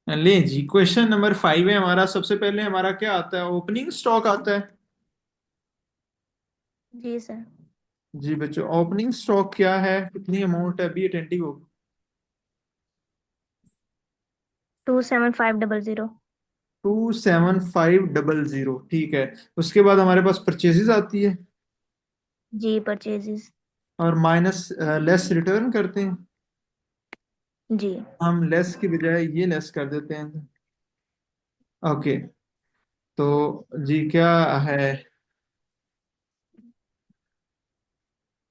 ले जी, question number 5 है हमारा। सबसे पहले हमारा क्या आता है? ओपनिंग स्टॉक आता है। जी सर। जी बच्चों, ओपनिंग स्टॉक क्या है, कितनी अमाउंट है? बी अटेंटिव हो। 27500। 27500, ठीक है। उसके बाद हमारे पास परचेजेस आती है जी परचेजेस। और माइनस लेस रिटर्न करते हैं। जी। हम लेस की बजाय ये लेस कर देते हैं। ओके। तो जी क्या है?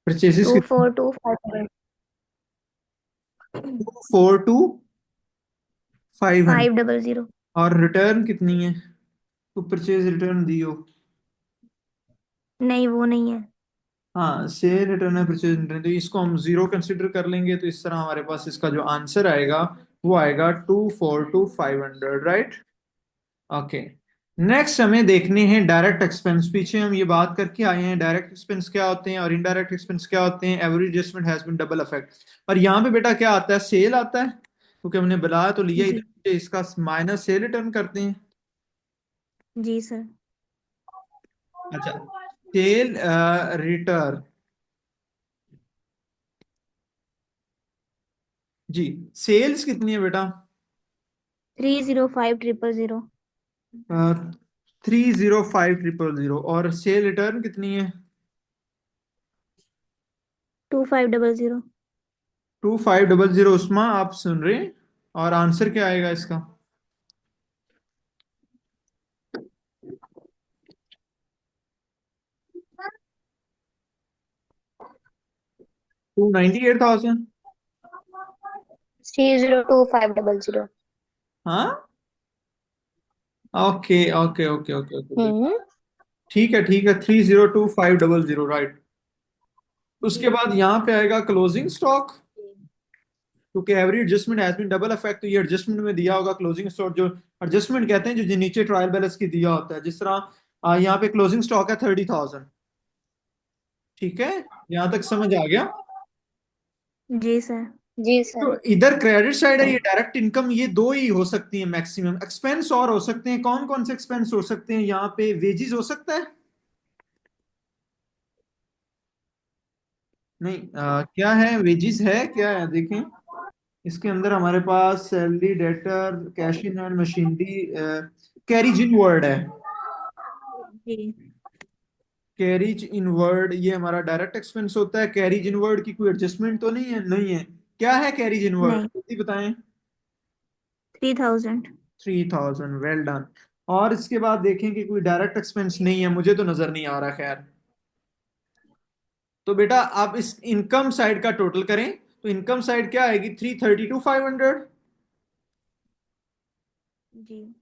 परचेजेस टू कितनी? Four two five 242,500। 500। और रिटर्न कितनी है? तो परचेज रिटर्न दी हो। नहीं वो नहीं है। हाँ, सेल रिटर्न है, परचेज रिटर्न, तो इसको हम जीरो कंसिडर कर लेंगे। तो इस तरह हमारे पास इसका जो आंसर आएगा वो आएगा 242,500, राइट। ओके। नेक्स्ट हमें देखने हैं डायरेक्ट एक्सपेंस। पीछे हम ये बात करके आए हैं डायरेक्ट एक्सपेंस क्या होते हैं और इनडायरेक्ट एक्सपेंस क्या होते हैं। Every adjustment has been double effect. और यहाँ पे बेटा क्या आता है? सेल आता है, क्योंकि हमने बुलाया तो लिया जी। इधर, इसका माइनस सेल रिटर्न करते हैं। जी सर। अच्छा, सेल रिटर्न। जी, सेल्स कितनी है बेटा? 305000। 305,000। और सेल रिटर्न कितनी है? 2500। 2,500। उस्मा आप सुन रहे हैं? और आंसर क्या आएगा इसका? 298,000। 302500। हाँ, okay okay okay okay okay. Hmm. ठीक है ठीक है, 302,500, राइट। उसके जी। बाद यहाँ पे आएगा क्लोजिंग स्टॉक। क्योंकि every adjustment has been double effect, तो ये एडजस्टमेंट में दिया होगा क्लोजिंग स्टॉक। जो एडजस्टमेंट कहते हैं जो नीचे ट्रायल बैलेंस की दिया होता है, जिस तरह यहाँ पे क्लोजिंग स्टॉक है 30,000। ठीक है, यहाँ तक समझ आ गया? जी सर। जी सर। तो इधर क्रेडिट साइड है, ये डायरेक्ट इनकम, ये दो ही हो सकती है मैक्सिमम। एक्सपेंस और हो सकते हैं, कौन कौन से एक्सपेंस हो सकते हैं यहाँ पे? वेजेस हो सकता है? नहीं, क्या है? वेजेस है क्या है? देखें, इसके अंदर हमारे पास salary, debtor, cash in and machinery, carriage inward है। जी। कैरिज इन वर्ड ये हमारा डायरेक्ट एक्सपेंस होता है। कैरिज इन वर्ड की कोई एडजस्टमेंट तो नहीं है? नहीं है। क्या है कैरिज इन वर्ड, नहीं। जल्दी बताएं। 3000। 3,000, वेल डन। और इसके बाद देखें कि कोई डायरेक्ट एक्सपेंस नहीं है, मुझे तो नजर नहीं आ रहा। खैर, तो बेटा आप इस इनकम साइड का टोटल करें। तो इनकम साइड क्या आएगी? 332,500। जी।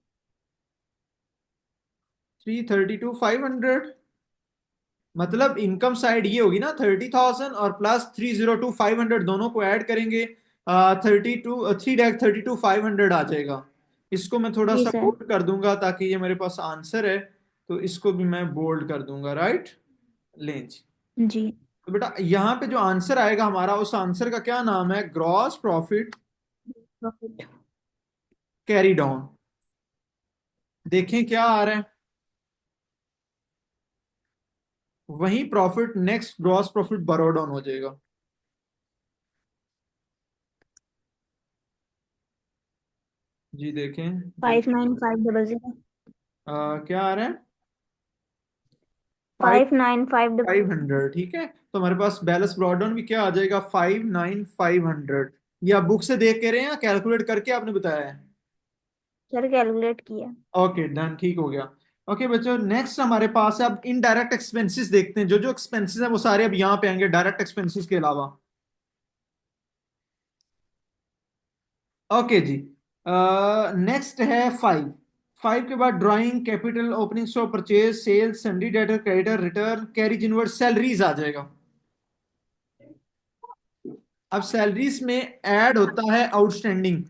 332,500 मतलब इनकम साइड ये होगी ना, 30,000 और प्लस 302,500, दोनों को ऐड करेंगे 32, 3,32,500 आ जाएगा। इसको मैं थोड़ा जी सा सर। बोल्ड कर दूंगा ताकि ये मेरे पास आंसर है। तो इसको भी मैं बोल्ड कर दूंगा, राइट। लें जी। जी। तो बेटा यहाँ पे जो आंसर आएगा हमारा, उस आंसर का क्या नाम है? Gross profit profit. Carry down. देखें क्या आ रहा है। वही प्रॉफिट नेक्स्ट ग्रॉस प्रॉफिट बरो डाउन हो जाएगा। जी देखें जल्दी। 59500। क्या आ रहा है? 59500। 500, ठीक है। तो हमारे पास बैलेंस ब्रॉड डाउन भी क्या आ जाएगा? 59500। ये आप बुक से देख के रहे हैं या कैलकुलेट करके आपने बताया है? सर कैलकुलेट किया। ओके डन, ठीक हो गया। ओके बच्चों, नेक्स्ट हमारे पास है अब इनडायरेक्ट एक्सपेंसेस। देखते हैं जो जो एक्सपेंसेस है वो सारे अब यहाँ पे आएंगे डायरेक्ट एक्सपेंसेस के अलावा। ओके जी। नेक्स्ट है 5। 5 के बाद drawing, capital, opening stock, purchase, sales, sundry debtor, creditor, return, carriage inward, salaries आ जाएगा। अब सैलरीज में ऐड होता है आउटस्टैंडिंग।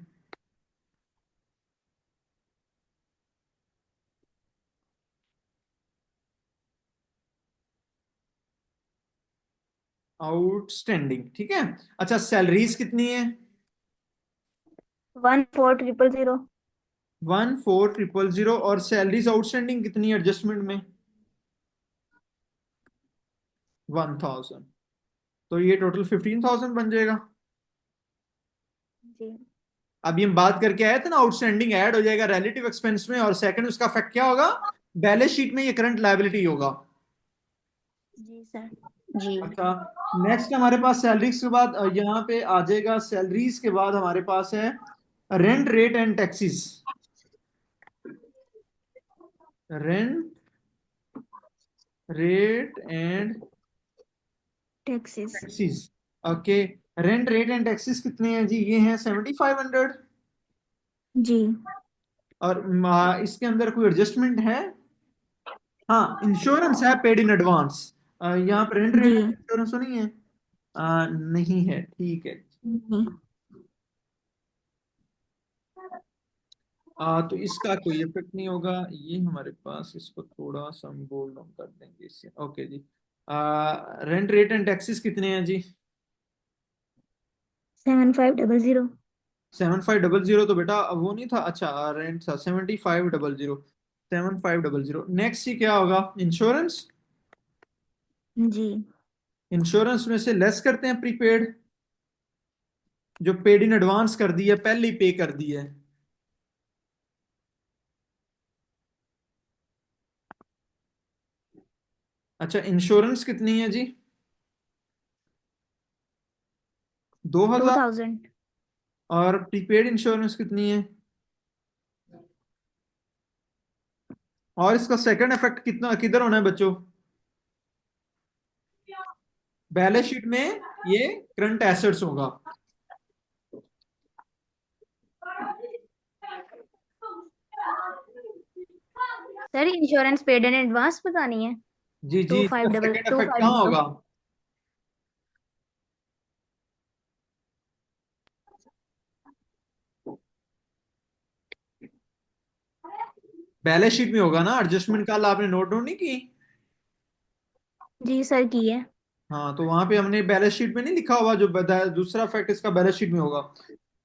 आउटस्टैंडिंग, ठीक है। अच्छा, सैलरीज कितनी है? 14000। 14,000 और सैलरीज आउटस्टैंडिंग कितनी है एडजस्टमेंट में? 1,000। तो ये टोटल 15,000 बन जाएगा। जी अभी हम बात करके आए थे ना, आउटस्टैंडिंग ऐड हो जाएगा रिलेटिव एक्सपेंस में, और सेकंड उसका इफेक्ट क्या होगा? बैलेंस शीट में ये करंट लायबिलिटी होगा। जी सर। जी अच्छा, नेक्स्ट हमारे पास सैलरीज के बाद यहाँ पे आ जाएगा, सैलरीज के बाद हमारे पास है rent rate and taxes. Rent rate and taxes. Taxes. Okay, rent rate and taxes कितने हैं जी? ये हैं 7,500। जी और इसके अंदर कोई एडजस्टमेंट है? हाँ, इंश्योरेंस है पेड इन एडवांस। यहाँ पर रेंट जी रेट इंश्योरेंस तो नहीं है? नहीं है, ठीक है। जी तो इसका कोई इफेक्ट नहीं होगा, ये हमारे पास, इसको थोड़ा सा हम बोल्ड डाउन कर देंगे इससे। ओके जी। रेंट रेट एंड टैक्सेस कितने हैं जी? 7500। 7,500 तो बेटा वो नहीं था। अच्छा, रेंट था 7,500। 7,500। नेक्स्ट ही क्या होगा? इंश्योरेंस। जी इंश्योरेंस में से लेस करते हैं प्रीपेड, जो पेड इन एडवांस कर दी है, पहले ही पे कर दी है। अच्छा, इंश्योरेंस कितनी है जी? 2,000। 2000। और प्रीपेड इंश्योरेंस कितनी है? और इसका सेकंड इफेक्ट कितना किधर होना है बच्चों? बैलेंस शीट में ये करंट एसेट्स होगा। Sir insurance paid in advance बतानी है। जी जी, टू इसका five double second two effect five कहाँ जीरो होगा? बैलेंस शीट में होगा ना, एडजस्टमेंट कल आपने नोट डाउन नहीं की? जी सर की है। हाँ, तो वहां पे हमने बैलेंस शीट में नहीं लिखा हुआ, जो दूसरा फैक्ट इसका बैलेंस शीट में होगा।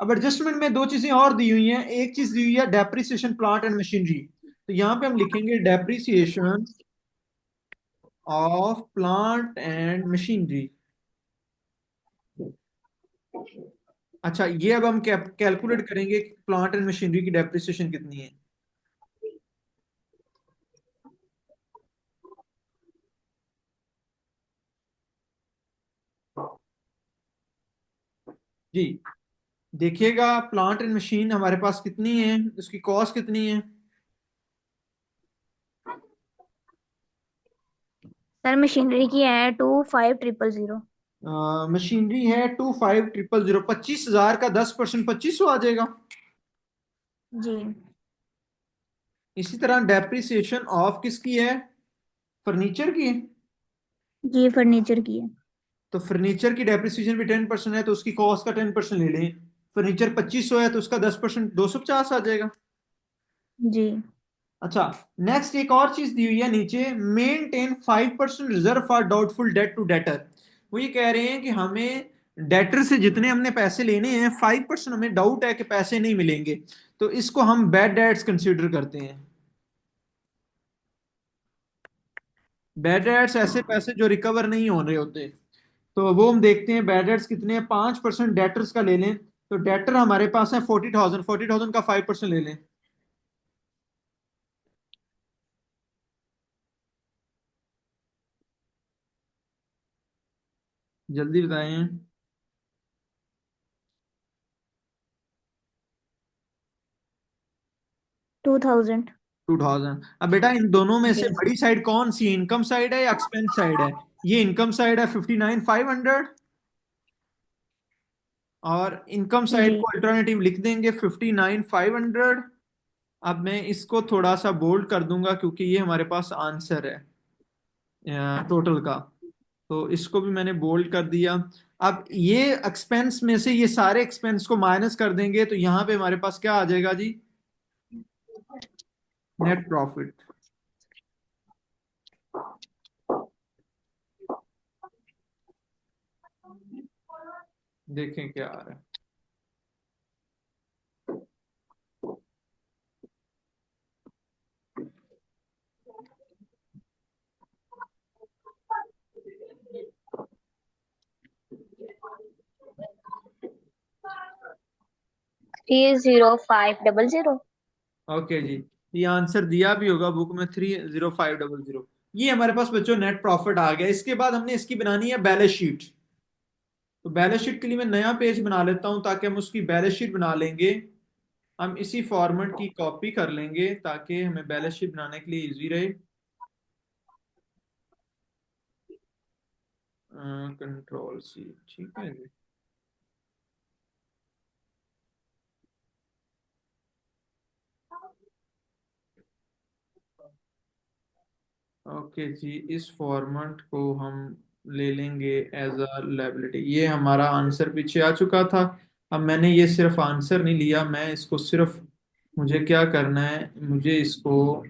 अब एडजस्टमेंट में दो चीजें और दी हुई हैं। एक चीज दी हुई है डेप्रिसिएशन प्लांट एंड मशीनरी, तो यहाँ पे हम लिखेंगे depreciation of plant and machinery. अच्छा, ये अब हम कैलकुलेट करेंगे कि प्लांट एंड मशीनरी की डेप्रिसिएशन कितनी है। जी, देखिएगा प्लांट एंड मशीन हमारे पास कितनी है, उसकी कॉस्ट कितनी है? सर मशीनरी की है 25000। मशीनरी है 25,000। 25,000 का 10% 2500 आ जाएगा। जी इसी तरह डेप्रिसिएशन ऑफ किसकी है? फर्नीचर की है। जी फर्नीचर की है। तो फर्नीचर की डेप्रिसिएशन भी 10% है, तो उसकी कॉस्ट का 10% ले लें। फर्नीचर 2500 है, तो उसका 10% 250 आ जाएगा। जी अच्छा, नेक्स्ट एक और चीज दी हुई है नीचे, maintain 5% reserve for doubtful debt to debtor. वो ये कह रहे हैं कि हमें डेटर से जितने हमने पैसे लेने हैं, 5% हमें डाउट है कि पैसे नहीं मिलेंगे, तो इसको हम बैड डेट्स कंसीडर करते हैं। बैड डेट्स ऐसे पैसे जो रिकवर नहीं हो रहे होते, तो वो हम देखते हैं बैड डेट्स कितने हैं। 5% डेटर्स का ले लें, तो डेटर हमारे पास है 40,000। 40,000 का 5% ले लें। जल्दी बताएं। 2000। 2,000। अब बेटा इन दोनों में से जी बड़ी साइड कौन सी है, इनकम साइड है या एक्सपेंस साइड है? ये इनकम साइड है 59,500, और इनकम साइड जी को अल्टरनेटिव लिख देंगे 59,500। अब मैं इसको थोड़ा सा बोल्ड कर दूंगा क्योंकि ये हमारे पास आंसर है टोटल का, तो इसको भी मैंने बोल्ड कर दिया। अब ये एक्सपेंस में से ये सारे एक्सपेंस को माइनस कर देंगे, तो यहाँ पे हमारे पास क्या आ जाएगा जी? Net profit. देखें क्या आ रहा है। 30500। ओके जी, ये आंसर दिया भी होगा बुक में 30500। ये हमारे पास बच्चों नेट प्रॉफिट आ गया। इसके बाद हमने इसकी बनानी है बैलेंस शीट। तो बैलेंस शीट के लिए मैं नया पेज बना लेता हूं ताकि हम उसकी बैलेंस शीट बना लेंगे। हम इसी फॉर्मेट की कॉपी कर लेंगे ताकि हमें बैलेंस शीट बनाने के लिए इजी रहे। कंट्रोल सी, ठीक है जी। ओके जी, इस फॉर्मेट को हम ले लेंगे एज अ लायबिलिटी। ये हमारा आंसर पीछे आ चुका था। अब मैंने ये सिर्फ आंसर नहीं लिया, मैं इसको सिर्फ, मुझे क्या करना है, मुझे इसको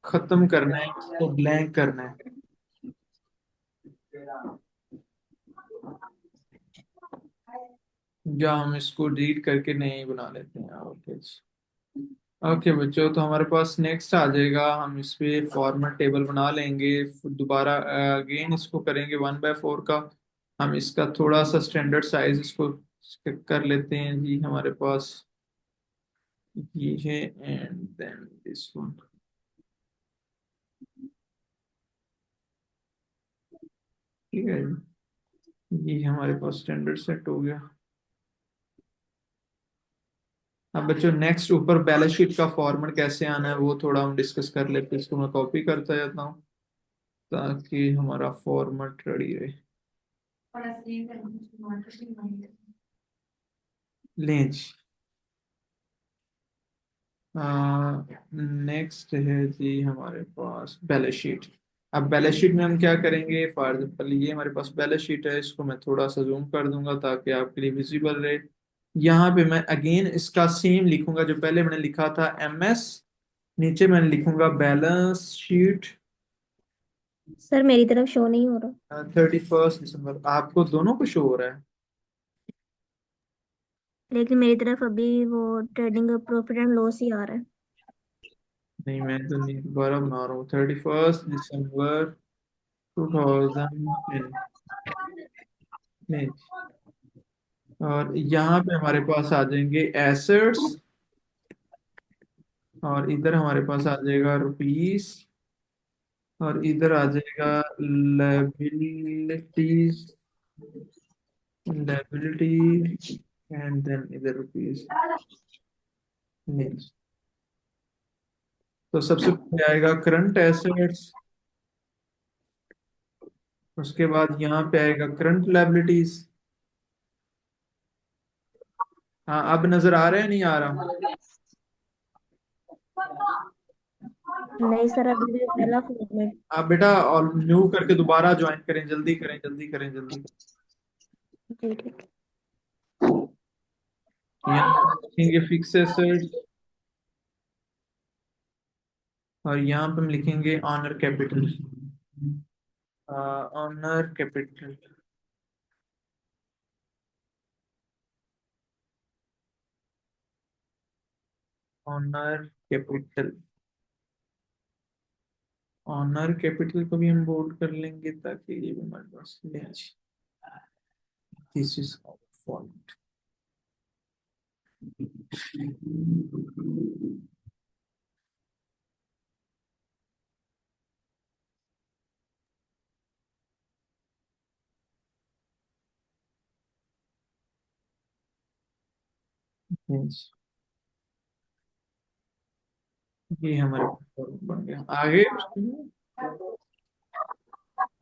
खत्म करना है, इसको ब्लैंक करना है, या हम इसको डिलीट करके नहीं बना लेते हैं। ओके जी। ओके बच्चों, तो हमारे पास नेक्स्ट आ जाएगा, हम इस पे फॉर्मेट टेबल बना लेंगे। फिर दोबारा अगेन इसको करेंगे 1/4 का। हम इसका थोड़ा सा स्टैंडर्ड साइज इसको कर लेते हैं जी। हमारे पास ये है, एंड देन दिस वन। ठीक है जी, ये हमारे पास स्टैंडर्ड सेट हो गया। अब बच्चों नेक्स्ट ऊपर बैलेंस शीट का फॉर्मेट कैसे आना है वो थोड़ा हम डिस्कस कर लेते हैं। इसको मैं कॉपी करता जाता हूँ ताकि हमारा फॉर्मेट रेडी रहे। लें जी, नेक्स्ट है जी हमारे पास बैलेंस शीट। अब बैलेंस शीट में हम क्या करेंगे, फॉर एग्जाम्पल ये हमारे पास बैलेंस शीट है, इसको मैं थोड़ा सा जूम कर दूंगा ताकि आपके लिए विजिबल रहे। यहाँ पे मैं अगेन इसका सेम लिखूंगा जो पहले मैंने लिखा था, MS। नीचे मैंने लिखूंगा बैलेंस शीट सर मेरी तरफ शो नहीं हो रहा। 31 दिसंबर। आपको दोनों को शो हो रहा है? लेकिन मेरी तरफ अभी वो ट्रेडिंग प्रॉफिट एंड लॉस ही आ रहा है। नहीं, मैं तो नहीं, दोबारा बना रहा हूँ। 31 दिसंबर 2010। और यहाँ पे हमारे पास आ जाएंगे एसेट्स, और इधर हमारे पास आ जाएगा रुपीस, और इधर आ जाएगा लायबिलिटीज, लायबिलिटी, एंड देन इधर रुपीस। नहीं, तो सबसे पहले आएगा करंट एसेट्स, उसके बाद यहाँ पे आएगा करंट लायबिलिटीज। हाँ, अब नजर आ रहा है नहीं आ रहा? नहीं सर, अभी भी पहला फॉर्मेट। आप बेटा और न्यू करके दोबारा ज्वाइन करें, जल्दी करें, जल्दी करें, जल्दी। जी ठीक है। यहाँ पे लिखेंगे फिक्स एसेट्स, और यहाँ पे हम लिखेंगे owner capital. Owner capital, owner capital, owner capital को भी हम बोल्ड कर लेंगे ताकि ये भी हमारे पास दिस इज फॉर्मेट। ये हमारे पास बन गया आगे।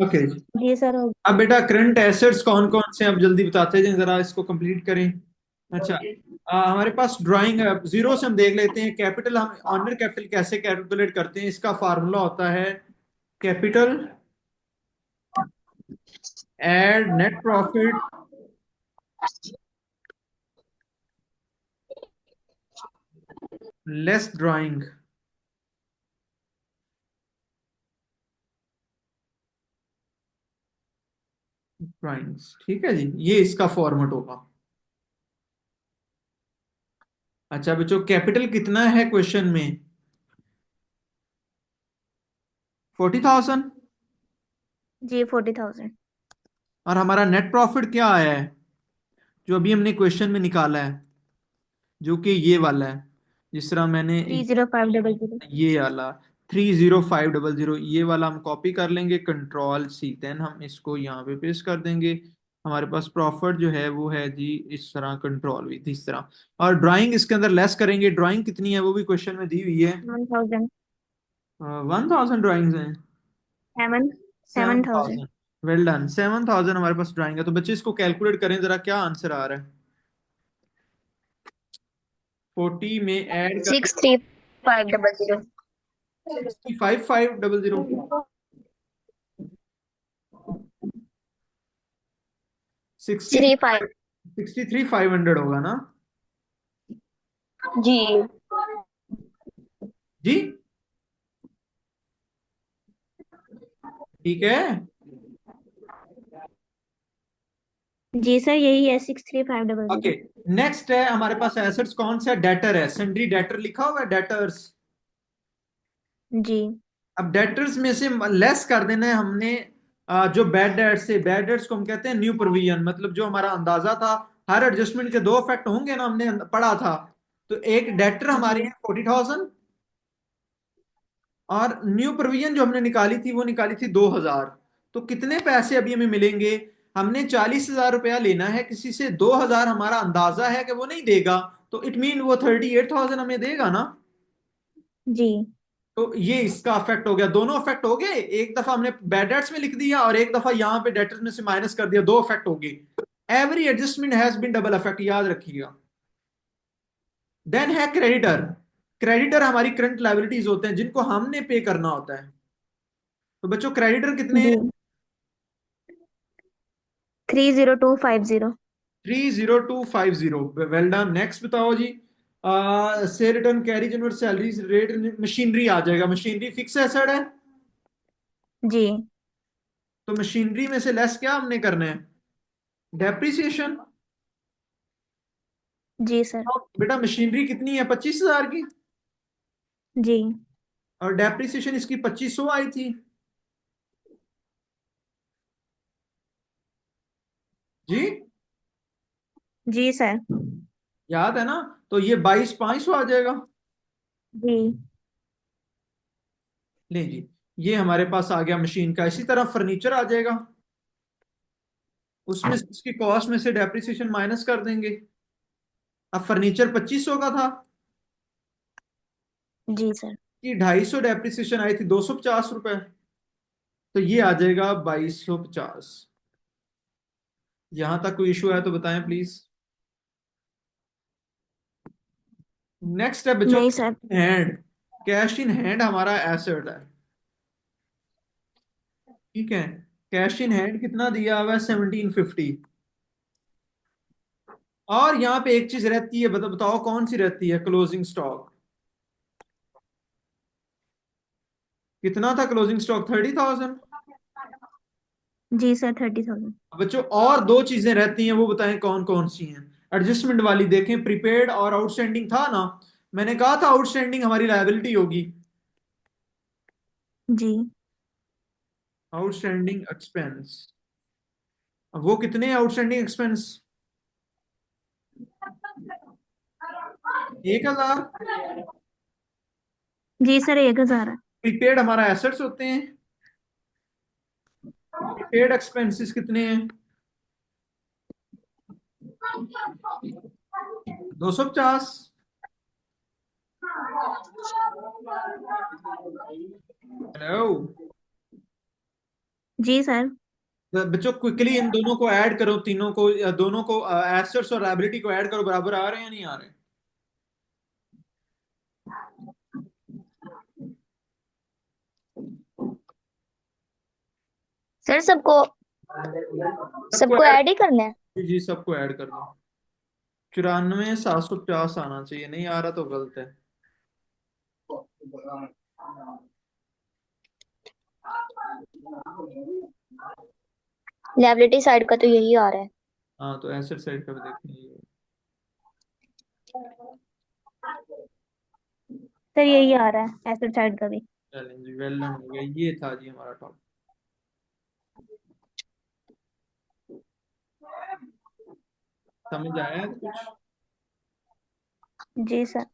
ओके, जी सर हो अब बेटा करंट एसेट्स कौन कौन से हैं, अब जल्दी बताते जाएं, जरा इसको कंप्लीट करें। अच्छा, हमारे पास ड्राइंग जीरो से हम देख लेते हैं कैपिटल। हम ऑनर कैपिटल कैसे कैलकुलेट करते हैं, इसका फार्मूला होता है capital add net profit less drawing. Drawings, ठीक है जी, ये इसका फॉर्मेट होगा। अच्छा बच्चों, कैपिटल कितना है क्वेश्चन में? 40,000। जी 40,000। और हमारा नेट प्रॉफिट क्या आया है जो अभी हमने क्वेश्चन में निकाला है? जो कि ये वाला है, जिस तरह मैंने 30500। ये वाला 30500 ये वाला हम कॉपी कर लेंगे, कंट्रोल C, देन हम इसको यहाँ पे पेस्ट कर देंगे। हमारे पास प्रॉफिट जो है वो है जी इस तरह, कंट्रोल V इस तरह। और ड्राइंग इसके अंदर लेस करेंगे, ड्राइंग कितनी है वो भी क्वेश्चन में दी हुई है। 1000। 1000 ड्राइंग्स हैं। 7000। 7000, वेल डन। 7000 हमारे पास ड्राइंग है। तो बच्चे इसको कैलकुलेट करें जरा, क्या आंसर आ रहा है। 40 में ऐड कर 63500। 65500, 60 35। 63500 होगा ना जी। जी। ठीक है। जी सर, यही है 63500। ओके, नेक्स्ट है हमारे पास एसेट्स, कौन सा डेटर है, सन्ड्री डेटर लिखा हुआ है, डेटर्स। जी। अब डेटर्स में से लेस कर देना है हमने जो बैड डेट्स से, बैड डेट्स को हम कहते हैं न्यू प्रोविजन, मतलब जो हमारा अंदाजा था। हर एडजस्टमेंट के दो इफेक्ट होंगे ना, हमने पढ़ा था। तो एक डेटर जी। हमारी है 40,000, और न्यू प्रोविजन जो हमने निकाली थी वो निकाली थी 2,000। तो कितने पैसे अभी हमें मिलेंगे। हमने 40,000 रुपया लेना है किसी से, 2,000 हमारा अंदाजा है कि वो नहीं देगा, तो इट मीन वो 38,000 हमें देगा ना। जी। तो ये इसका अफेक्ट हो गया, दोनों अफेक्ट हो गए। एक दफा हमने बैड डेट्स में लिख दिया और एक दफा यहाँ पे डेटर्स में से माइनस कर दिया, दो अफेक्ट हो गए। Every adjustment has been double affect, याद रखिएगा। देन है क्रेडिटर। क्रेडिटर हमारी करंट लायबिलिटीज होते हैं जिनको हमने पे करना होता है। तो बच्चों क्रेडिटर कितने जी। हैं। 30250। 30250, वेल डन। नेक्स्ट बताओ जी। से रिटर्न कैरी जनवट सैलरी रेट, मशीनरी आ जाएगा। मशीनरी फिक्स एसेट है, जी। तो मशीनरी में से लेस क्या हमने करना है, डेप्रिसिएशन। जी सर। बेटा मशीनरी कितनी है, 25,000 की, जी। और डेप्रिसिएशन इसकी 2500 आई थी जी। जी सर। याद है ना। तो ये 22,500 आ जाएगा। जी। ले जी, ये हमारे पास आ गया मशीन का। इसी तरह फर्नीचर आ जाएगा, उसमें से इसकी कॉस्ट में से डेप्रिसिएशन माइनस कर देंगे। अब फर्नीचर 2500 का था, जी सर। कि 250 डेप्रिसिएशन आई थी, 250 रुपए। तो ये आ जाएगा 2250। यहां तक कोई इशू है तो बताएं प्लीज। नेक्स्ट है बच्चों, नहीं sir. Hand. Cash in hand हमारा एसेट है, ठीक है। कैश इन हैंड कितना दिया हुआ है, 1750। और यहाँ पे एक चीज रहती है, बताओ कौन सी रहती है, क्लोजिंग स्टॉक। कितना था क्लोजिंग स्टॉक, 30,000। जी सर, 30,000। बच्चों और दो चीजें रहती हैं, वो बताएं कौन कौन सी हैं। एडजस्टमेंट वाली देखें, प्रीपेड और आउटस्टैंडिंग था ना। मैंने कहा था आउटस्टैंडिंग हमारी लायबिलिटी होगी। जी। आउटस्टैंडिंग एक्सपेंस, वो कितने आउटस्टैंडिंग एक्सपेंस, 1,000। जी सर, 1000 है। प्रीपेड हमारा एसेट्स होते हैं, प्रीपेड एक्सपेंसेस कितने हैं, 250। हेलो जी सर। बच्चों, क्विकली इन दोनों को ऐड करो, तीनों को, दोनों को, एसेट्स और लायबिलिटी को ऐड करो, बराबर आ रहे हैं या नहीं आ रहे। सर सबको सबको सबको ऐड, ऐड ही करना है। जी जी सबको ऐड कर दो। 94,750 आना चाहिए, नहीं आ रहा तो गलत है। लायबिलिटी साइड का तो यही आ रहा है। हाँ तो एसेट साइड का भी देखेंगे। सर यही आ रहा है एसेट साइड का भी। चलें जी, वेल डन हो गया। ये था जी हमारा टॉपिक। समझ आया कुछ। जी सर।